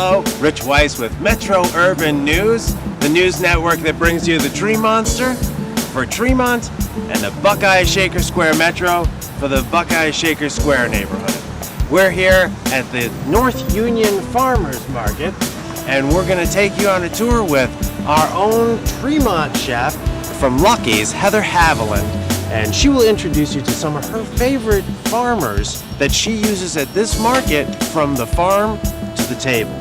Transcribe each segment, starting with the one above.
hello. Rich Weiss with Metro Urban News, the news network that brings you the Tree Monster for Tremont and the Buckeye Shaker Square Metro for the Buckeye Shaker Square neighborhood. We're here at the North Union Farmers Market, and we're going to take you on a tour with our own Tremont chef from Lucky's, Heather Haviland, and she will introduce you to some of her favorite farmers that she uses at this market from the farm to the table.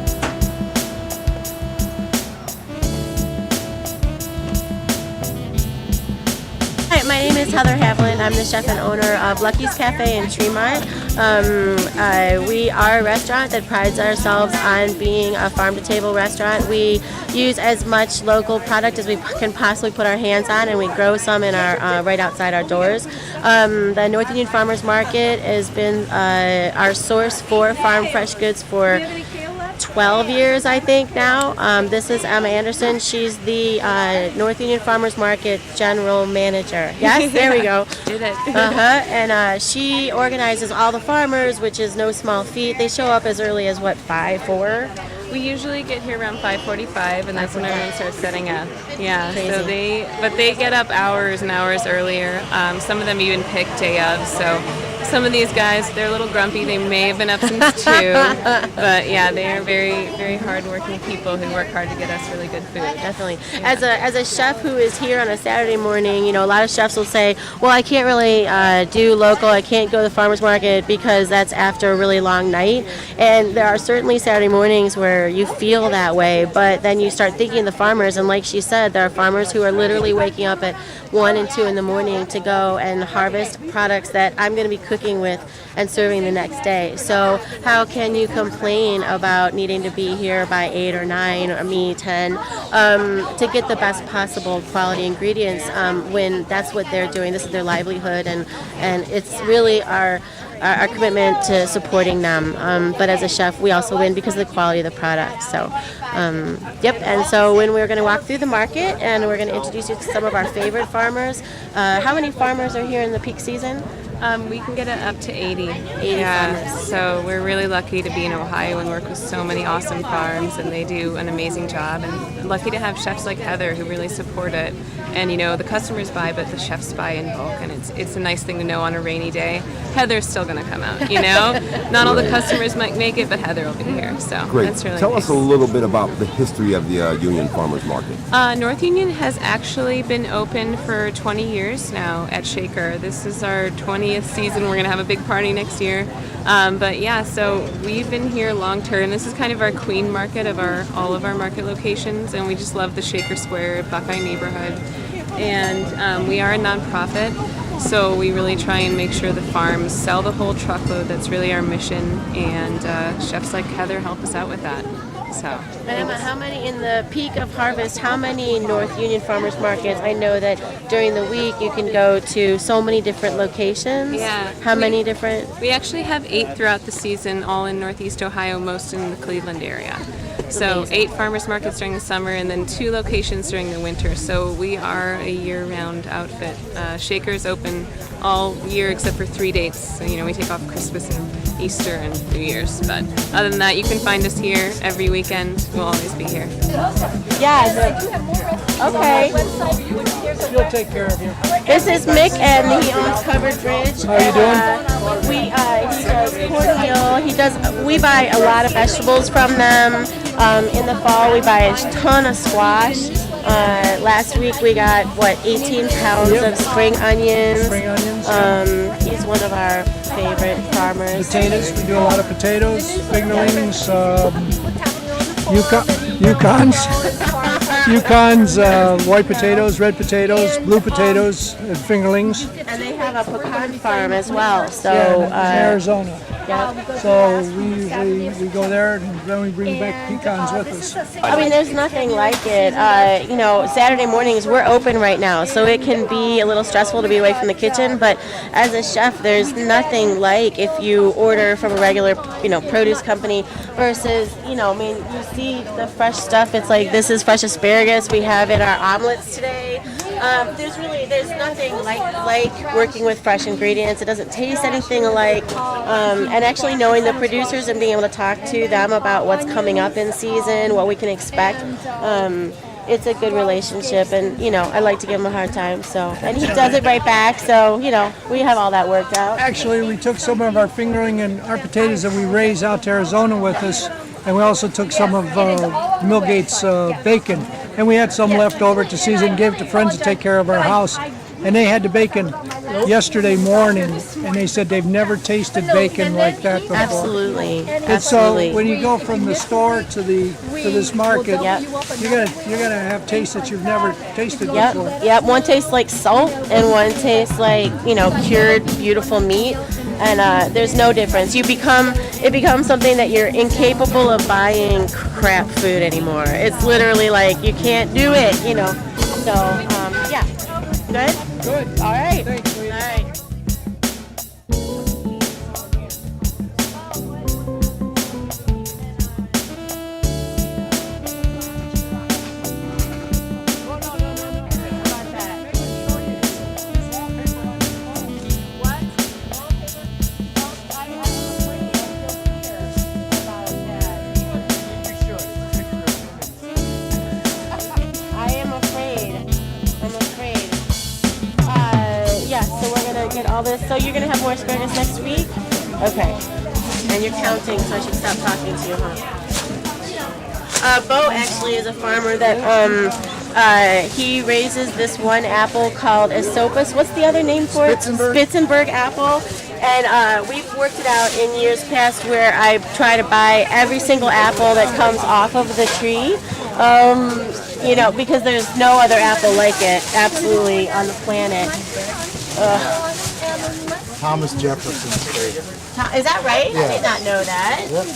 Hi, my name is Heather Haviland. I'm the chef and owner of Lucky's Cafe in Tremont. We are a restaurant that prides ourselves on being a farm-to-table restaurant. We use as much local product as we can possibly put our hands on, and we grow some in our right outside our doors. The North Union Farmers Market has been our source for farm fresh goods for 12 years, I think now. This is Emma Anderson. She's the North Union Farmers Market General Manager. Yes, there we go. Did it. And she organizes all the farmers, which is no small feat. They show up as early as, what, 5, 4? We usually get here around 5:45, and that's when everyone starts setting up. Yeah, Crazy. so they get up hours and hours earlier. Some of them even pick day of. So some of these guys, they're a little grumpy. They may have been up since 2, but yeah, they are very, very hardworking people who work hard to get us really good food. Definitely. Yeah. As a chef who is here on a Saturday morning, you know, a lot of chefs will say, well, I can't really do local. I can't go to the farmers market because that's after a really long night. And there are certainly Saturday mornings where you feel that way, but then you start thinking of the farmers, and like she said, there are farmers who are literally waking up at 1 and 2 in the morning to go and harvest products that I'm going to be cooking with and serving the next day. So how can you complain about needing to be here by 8 or 9, or me 10, to get the best possible quality ingredients when that's what they're doing? This is their livelihood, and it's really our commitment to supporting them. But as a chef, we also win because of the quality of the product. So, yep. And so when we're going to walk through the market, and we're going to introduce you to some of our favorite farmers. How many farmers are here in the peak season? We can get it up to 80. 80 yeah, farmers. so we're really lucky to be in Ohio and work with so many awesome farms, and they do an amazing job. And lucky to have chefs like Heather who really support it. And you know, the customers buy, but the chefs buy in bulk, and it's a nice thing to know on a rainy day. Heather's still going to come out. You know, not all the customers might make it, but Heather will be here. So great. That's really Tell nice. us a little bit about the history of the Union Farmers Market. North Union has actually been open for 20 years now at Shaker. This is our 20th season. We're going to have a big party next year. But yeah, so we've been here long term. This is kind of our queen market of all of our market locations, and we just love the Shaker Square, Buckeye neighborhood. And we are a nonprofit, so we really try and make sure the farms sell the whole truckload. That's really our mission, and chefs like Heather help us out with that. So, Emma, how many in the peak of harvest, how many North Union Farmers Markets? I know that during the week you can go to so many different locations. Yeah. How many different? We actually have 8 throughout the season, all in Northeast Ohio, most in the Cleveland area. So Amazing. 8 farmers markets during the summer, and then 2 locations during the winter. So we are a year-round outfit. Shaker's open all year except for 3 dates. So, you know, we take off Christmas and Easter and New Year's. But other than that, you can find us here every weekend. We'll always be here. Yeah. Okay. She'll take care of you. This is Mick, and he owns Covered Bridge. How you doing? He does cornmeal. We buy a lot of vegetables from them. In the fall, we buy a ton of squash. Last week we got 18 pounds of spring onions. Spring onions. He's one of our favorite farmers. Potatoes. We do a lot of potatoes, fingerlings, Yukons, white potatoes, red potatoes, blue potatoes, and fingerlings. And they have a pecan farm as well. So in Arizona. yeah. So we go there, and then we bring back pecans with us. I mean, there's nothing like it. You know, Saturday mornings, we're open right now, so it can be a little stressful to be away from the kitchen, but as a chef, there's nothing like if you order from a regular, produce company versus, I mean, you see the fresh stuff. It's like, this is fresh asparagus. We have in our omelets today. There's nothing like working with fresh ingredients. It doesn't taste anything alike. And actually knowing the producers and being able to talk to them about what's coming up in season, what we can expect. It's a good relationship, and I like to give him a hard time. So, and he does it right back. So, we have all that worked out. Actually, we took some of our fingering and our potatoes that we raise out to Arizona with us, and we also took some of Millgate's bacon, and we had some left over to season, gave it to friends to take care of our house, and they had the bacon yesterday morning, and they said they've never tasted bacon like that before. Absolutely. And so when you go from the store to this market, you're gonna have tastes that you've never tasted before. Yep. One tastes like salt, and one tastes like cured, beautiful meat. And there's no difference. It becomes something that you're incapable of buying crap food anymore. It's literally like you can't do it, So, yeah. Good? Good. All right. Thanks, lady. All right. All this. So you're gonna have more asparagus next week? Okay. And you're counting, so I should stop talking to you, huh? Bo actually is a farmer that he raises this one apple called Esopus. What's the other name for it? Spitzenberg apple. And we've worked it out in years past where I try to buy every single apple that comes off of the tree. Because there's no other apple like it, absolutely, on the planet. Thomas Jefferson's favorite. Is that right? Yeah. I did not know that. Yep.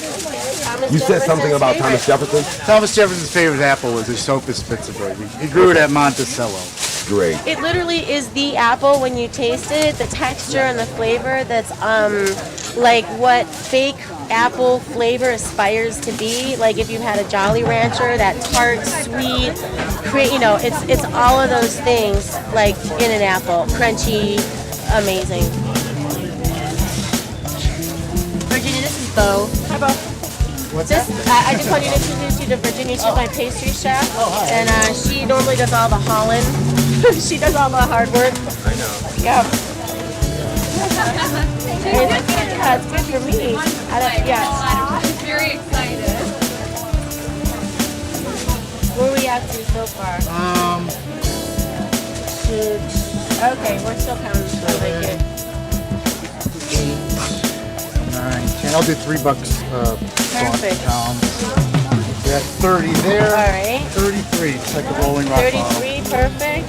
You said something about Thomas Jefferson? Thomas Jefferson's favorite apple was Esopus Spitzenberg. He grew it at Monticello. Great. It literally is the apple when you taste it. The texture and the flavor that's like what fake apple flavor aspires to be. Like if you had a Jolly Rancher, that tart, sweet, it's all of those things like in an apple. Crunchy, amazing. Virginia, this is Bo. Hi, Bo. What's This, that? I just wanted to introduce you to Virginia. She's my pastry chef, and she normally does all the hauling. She does all the hard work. I know. Yeah. It's good for me. I'm very excited. Where are we at to so far? Okay, we're still counting. I like it. 8, 9, 10. I'll do $3 Perfect. pound. We're at 30 there. All right. 33. It's like a rolling rock bottle. 33, perfect.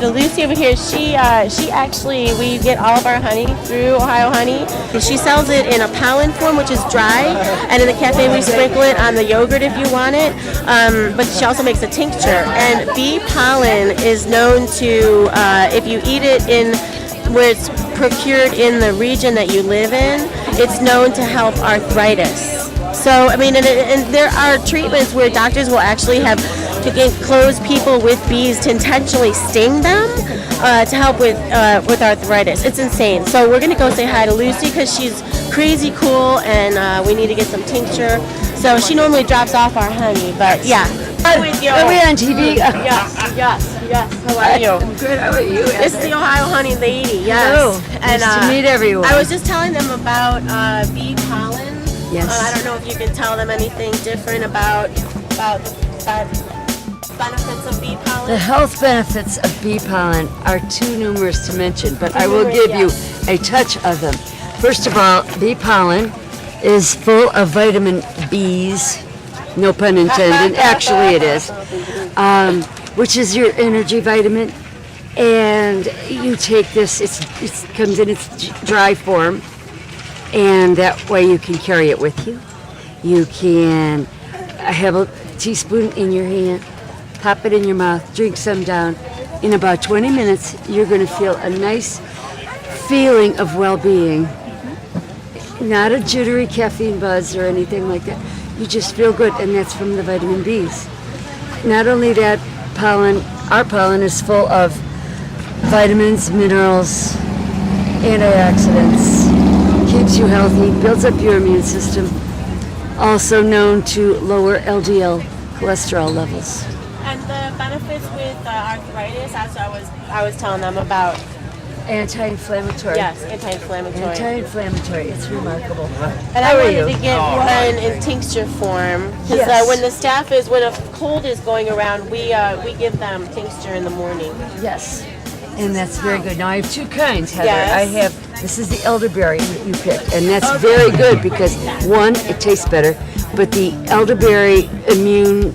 Lucy over here, she actually, we get all of our honey through Ohio Honey. She sells it in a pollen form, which is dry, and in the cafe we sprinkle it on the yogurt if you want it. But she also makes a tincture. And bee pollen is known to, if you eat it in where it's procured in the region that you live in, it's known to help arthritis. So, I mean, and there are treatments where doctors will actually have to enclose people with bees to intentionally sting them to help with arthritis. It's insane. So we're gonna go say hi to Lucy because she's crazy cool, and we need to get some tincture. So she normally drops off our honey, but yeah. Are we on TV? Yes. How are you? I'm good. How are you? This is the Ohio Honey lady. Yes. Hello. And, Nice to meet everyone. I was just telling them about bee pollen. Yes. I don't know if you can tell them anything different about benefits of bee pollen. The health benefits of bee pollen are too numerous to mention, but I will give you a touch of them. First of all, bee pollen is full of vitamin B's, no pun intended, actually it is, which is your energy vitamin. And you take this, it comes in its dry form, and that way you can carry it with you. You can have a teaspoon in your hand, pop it in your mouth, drink some down, in about 20 minutes, you're going to feel a nice feeling of well-being. Not a jittery caffeine buzz or anything like that. You just feel good, and that's from the vitamin Bs. Not only that, our pollen is full of vitamins, minerals, antioxidants, keeps you healthy, builds up your immune system, also known to lower LDL cholesterol levels. And the benefits with arthritis, that's what I was telling them about. Anti-inflammatory. Yes, anti-inflammatory. Anti-inflammatory. It's remarkable. And I wanted to get one in tincture form because Yes. when a cold is going around, we give them tincture in the morning. Yes. And that's very good. Now I have two kinds, Heather. Yes. This is the elderberry that you picked, and that's very good because one, it tastes better, but the elderberry immune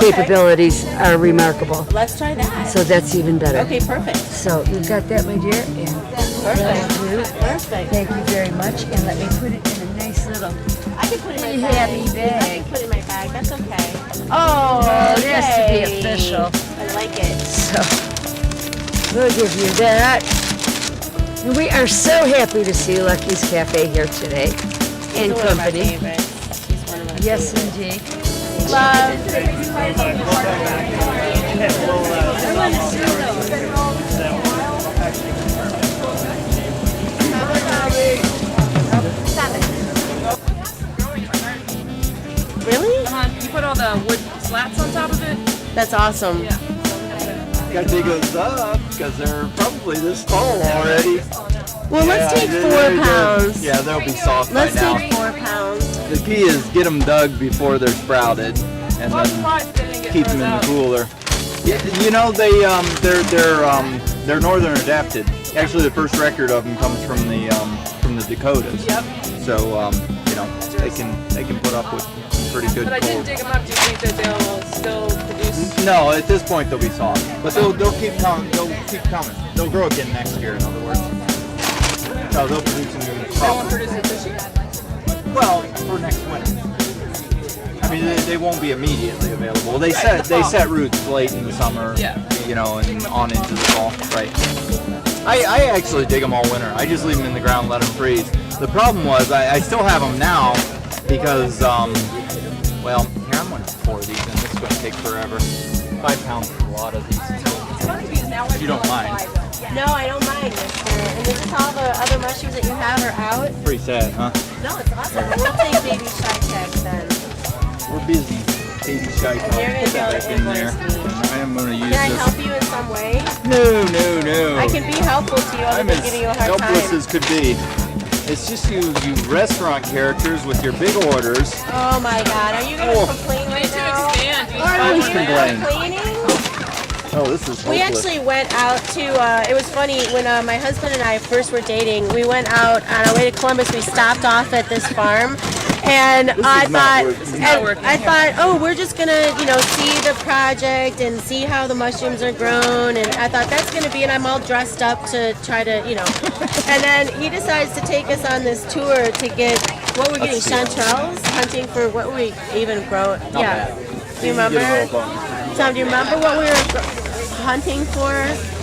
capabilities are remarkable. Let's try that. So that's even better. Okay, perfect. So you've got that, my dear, and Perfect. thank you very much. And let me put it in a nice little I can put it in my happy bag. I bag. can put it in my bag. That's okay. Oh, it has to be yay. official. I like it. So we'll give you that. And we are so happy to see Lucky's Cafe here today and One of my company. favorites. She's one of my Yes, favorites. indeed. Love. Really? You put all the wood slats on top of it? That's awesome. Yeah. Gotta dig those up because they're probably this tall already. Well, let's take 4 pounds. Yeah, they'll be soft Let's by now. take 4 pounds. The key is get them dug before they're sprouted, and then keep them in the cooler. You know, they're northern adapted. Actually, the first record of them comes from the Dakotas. Yep. So you know, they can put up with pretty good But I didn't cold. dig them up. Do you think that they'll still produce? No, at this point they'll be soft, but they'll keep coming. They'll keep coming. They'll grow again next year. In other words, no, they'll produce a new They won't produce it this year? Well, for next winter. I mean, they won't be immediately available. They set roots late in the summer. Yeah. You know, and on into the fall. Right. I actually dig them all winter. I just leave them in the ground, let them freeze. The problem was I still have them now because well, here I'm going to pour these in. This is going to take forever. 5 pounds is a lot of these. If you don't mind. No, I don't mind, mister. And this is all the other mushrooms that you have are out? Pretty sad, huh? No, it's awesome. We'll take baby shy text then. We're busy. Baby shy. You're going to be able Back to in there. invoice me. I am going to use Can I this. help you in some way? No. I can be helpful to you other I'm than as giving you a hard helpless time. as could be. It's just you restaurant characters with your big orders. Oh my god, are you going to Oh. complain You right need to now? expand. Are you complain. complaining? Oh, this is hopeless. We actually went out to, it was funny, when my husband and I first were dating, we went out on our way to Columbus, we stopped off at this farm, and I thought, oh, we're just gonna, see the project and see how the mushrooms are grown, and I thought that's gonna be, and I'm all dressed up to try to, and then he decides to take us on this tour to get, what we're getting, chanterelles, hunting for what we even grow, yeah. Do you remember? Tom, do you remember what we were hunting for?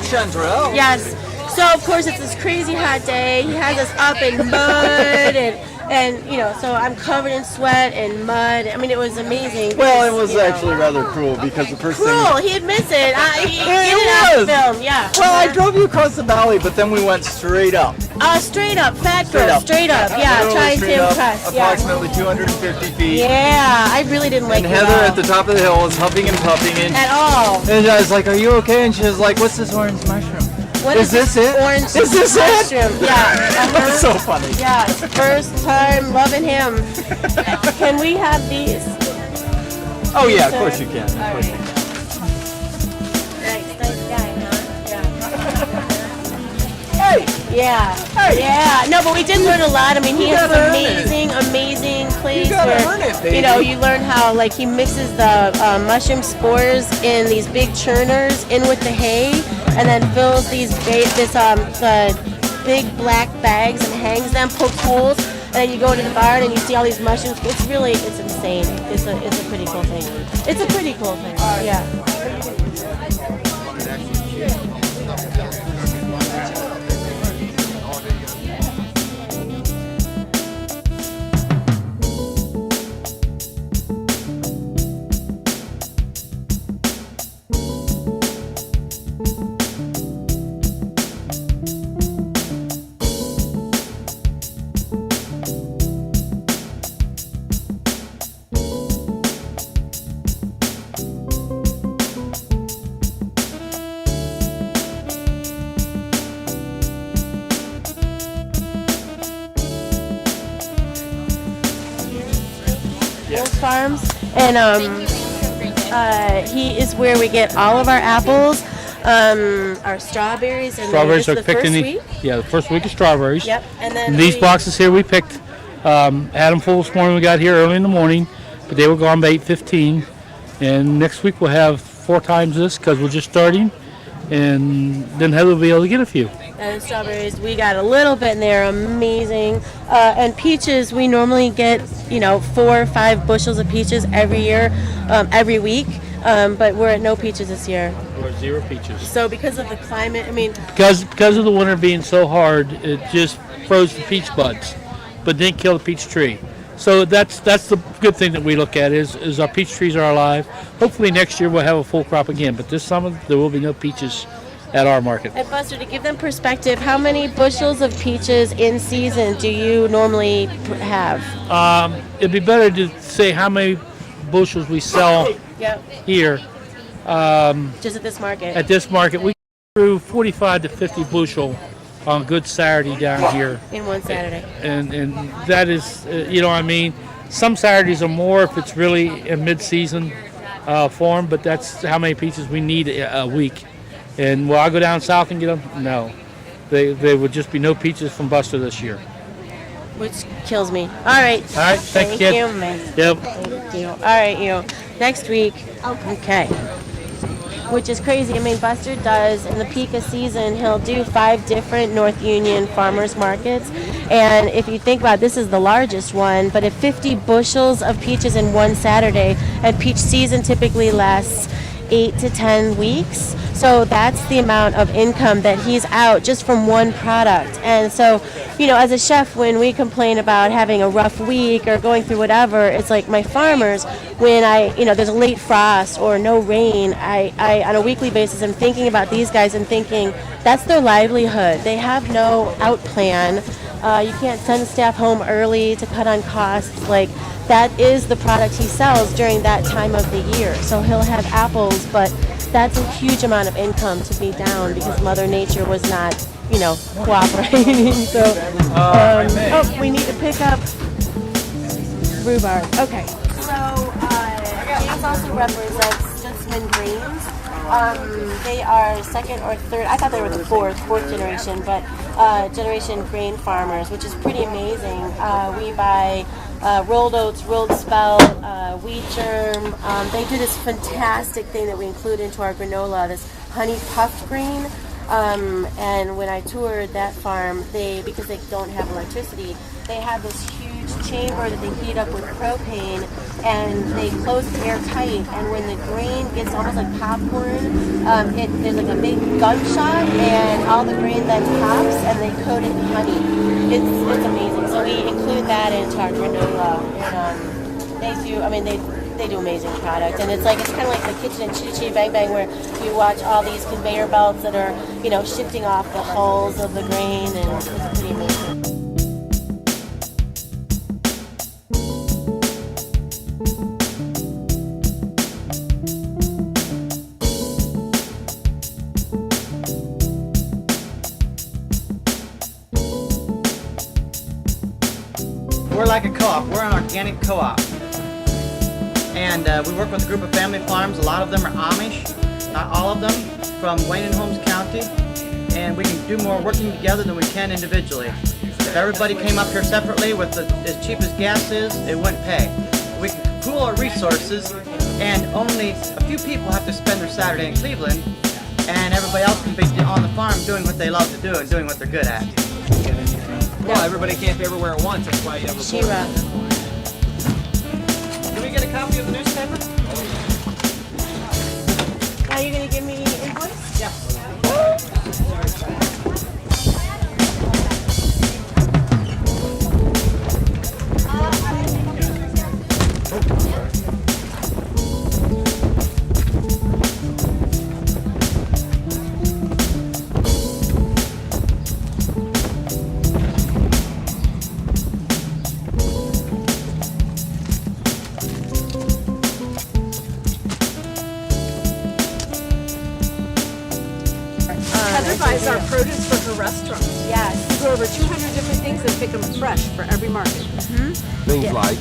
Chanterelle? Yes. So of course it's this crazy hot day. He has us up in mud and so I'm covered in sweat and mud. I mean, it was amazing. Well, it was You know. actually rather cruel because the first Cruel. thing. He admits it. He It get it was. on film. Yeah. Well, I drove you across the valley, but then we went straight up. Straight up, fat girl. Straight up. Yeah, Literally trying straight to up, impress. Yeah. approximately 250 feet. Yeah, I really didn't like And it Heather at at the top of the hill was huffing and puffing, and all. I was like, "Are you okay?" And she was like, "What's this orange mushroom?" What Is this it? Orange Is this it? mushroom. Yeah. That's so funny. Yeah, first time loving him. Can we have these? Oh yeah, of course you can. Of course you can. Nice guy, huh? Hey, Yeah. Hey. Yeah. No, but we did learn a lot. I mean, he You has gotta an amazing place You gotta where earn it, baby. you learn how he mixes the mushroom spores in these big churners in with the hay, and then fills these the big black bags and hangs them, pokes holes, and then you go to the barn and you see all these mushrooms. It's insane. It's a pretty cool thing. It's a pretty cool thing. Yeah. Farms, and he is where we get all of our apples, our strawberries, and Strawberries are the picked first in the week. yeah, the first week of strawberries. Yep, and then And these boxes here we picked. Had them full this morning. We got here early in the morning, but they were gone by 8:15. And next week we'll have 4 times this because we're just starting, and then Heather will be able to get a few. And strawberries, we got a little bit, and they're amazing. And peaches, we normally get 4 or 5 bushels of peaches every year, every week. But we're at no peaches this year. We're 0 peaches. So because of the climate, I mean, Because of the winter being so hard, it just froze the peach buds, but didn't kill the peach tree. So that's the good thing that we look at is our peach trees are alive. Hopefully next year we'll have a full crop again, but this summer there will be no peaches at our market. and Buster, to give them perspective, how many bushels of peaches in season do you normally have? It'd be better to say how many bushels we sell Yep, here. just at this market. At this market, we grew 45 to 50 bushel on a good Saturday down here. In one Saturday. And that is, you know what I mean? Some Saturdays are more if it's really a mid-season form, but that's how many peaches we need a week. And will I go down south and get them? No. There would just be no peaches from Buster this year. Which kills me. All right. All right, thank you. you, man. Yep. Thank you. All right, next week. Okay. Which is crazy. I mean, Buster does, in the peak of season, he'll do 5 different North Union farmers markets. And if you think about it, this is the largest one, but if 50 bushels of peaches in one Saturday, and peach season typically lasts 8 to 10 weeks. So that's the amount of income that he's out just from one product. And so, as a chef, when we complain about having a rough week or going through whatever, it's like my farmers, when there's a late frost or no rain, I on a weekly basis, I'm thinking about these guys and thinking that's their livelihood. They have no out plan. You can't send staff home early to cut on costs. Like, that is the product he sells during that time of the year. So he'll have apples, but that's a huge amount of income to be down because Mother Nature was not, cooperating. So, we need to pick up rhubarb. Okay. So, James also represents Stutzman Greens. They are second or third, I thought they were the fourth generation, but generation grain farmers, which is pretty amazing. We buy rolled oats, rolled spelt, wheat germ. They do this fantastic thing that we include into our granola, this honey puffed grain. And when I toured that farm, because they don't have electricity, they have this huge chamber that they heat up with propane, and they close it airtight. And when the grain gets almost like popcorn, there's like a big gunshot, and all the grain then pops, and they coat it in honey. It's amazing. So we include that into our granola, and they do amazing product. And it's kind of like the kitchen and Chitty Chitty Bang Bang, where you watch all these conveyor belts that are shifting off the hulls of the grain, and it's pretty amazing. We're like a co-op. We're an organic co-op. And we work with a group of family farms. A lot of them are Amish, not all of them, from Wayne and Holmes County. And we can do more working together than we can individually. If everybody came up here separately with as cheap as gas is, it wouldn't pay. We can pool our resources, and only a few people have to spend their Saturday in Cleveland, and everybody else can be on the farm doing what they love to do and doing what they're good at. Well, everybody can't be everywhere at once. That's why you have a She-Ra. Can we get a copy of the newspaper? Are you going to give me invoice? Yeah. produce for her restaurant. Yes. You grow over 200 different things and pick them fresh for every market. Things like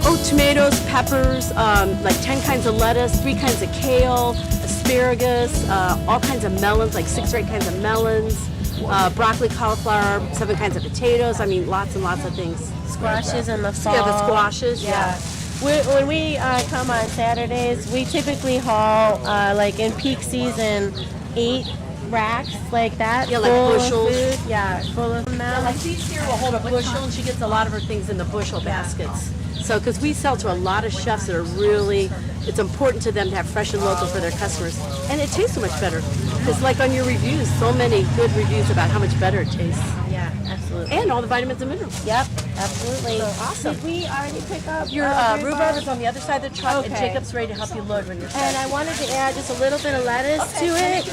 Oh, tomatoes, peppers, like 10 kinds of lettuce, 3 kinds of kale, asparagus, all kinds of melons, like 6 or 8 kinds of melons, broccoli, cauliflower, 7 kinds of potatoes. I mean, lots and lots of things. Squashes in the fall. Yeah, the squashes. Yeah. When we come on Saturdays, we typically haul, like in peak season, 8 racks like that. Yeah, like full of bushels. food. Yeah, full of them. Like these here will hold a bushel, and she gets a lot of her things in the bushel baskets. So, because we sell to a lot of chefs that are really, it's important to them to have fresh and local for their customers. And it tastes so much better. It's like on your reviews, so many good reviews about how much better it tastes. Yeah, absolutely. And all the vitamins and minerals. Yep, absolutely. Awesome. Did we already pick up Your rhubarb is on the other side of the truck, and Okay. Jacob's ready to help you load when you're And set. I wanted to add just a little bit of lettuce to it.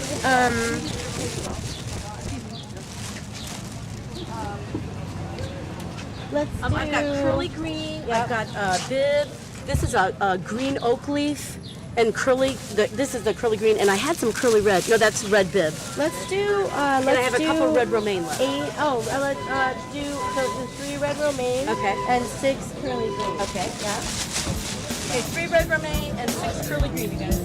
Let's do... I've got curly green, I've got bib. This is a green oak leaf, and this is the curly green, and I had some curly red. No, that's red bib. Let's do... And I have a couple red romaine left. 8... Oh, let's do the 3 red romaine. Okay. And 6 curly green. Okay. Yeah. Okay, 3 red romaine and 6 curly green, you guys.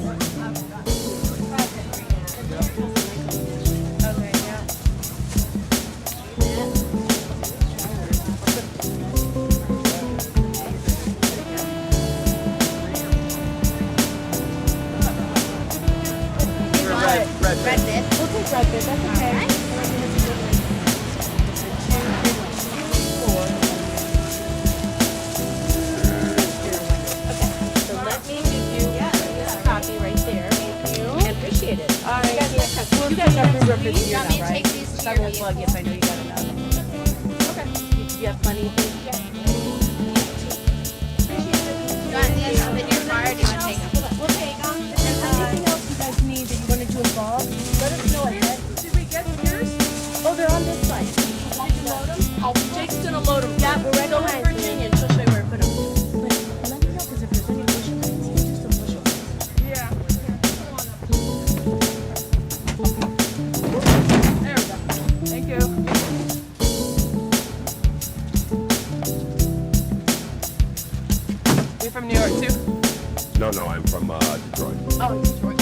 Okay, yeah. Red bib. We'll take red bib, that's okay. So let me give you this copy right there. Thank you. I appreciate it. All right, You guys have room for You want me to take these to I your won't plug if I know you got enough. Okay. You have plenty of things? You want these in your car, or do you want to take them? We'll take them. Anything else you guys need that you wanted to involve, let us know ahead. Did we get yours? Oh, they're on this side. Did you load them? Jake's gonna load them. Yeah, we're right Go in behind Virginia and she'll show you where to put them. But let me know, because if there's any bushel things, you do some bushel things. Yeah. There we go. Thank you. You're from New York too? no, I'm from Detroit. Oh, Detroit.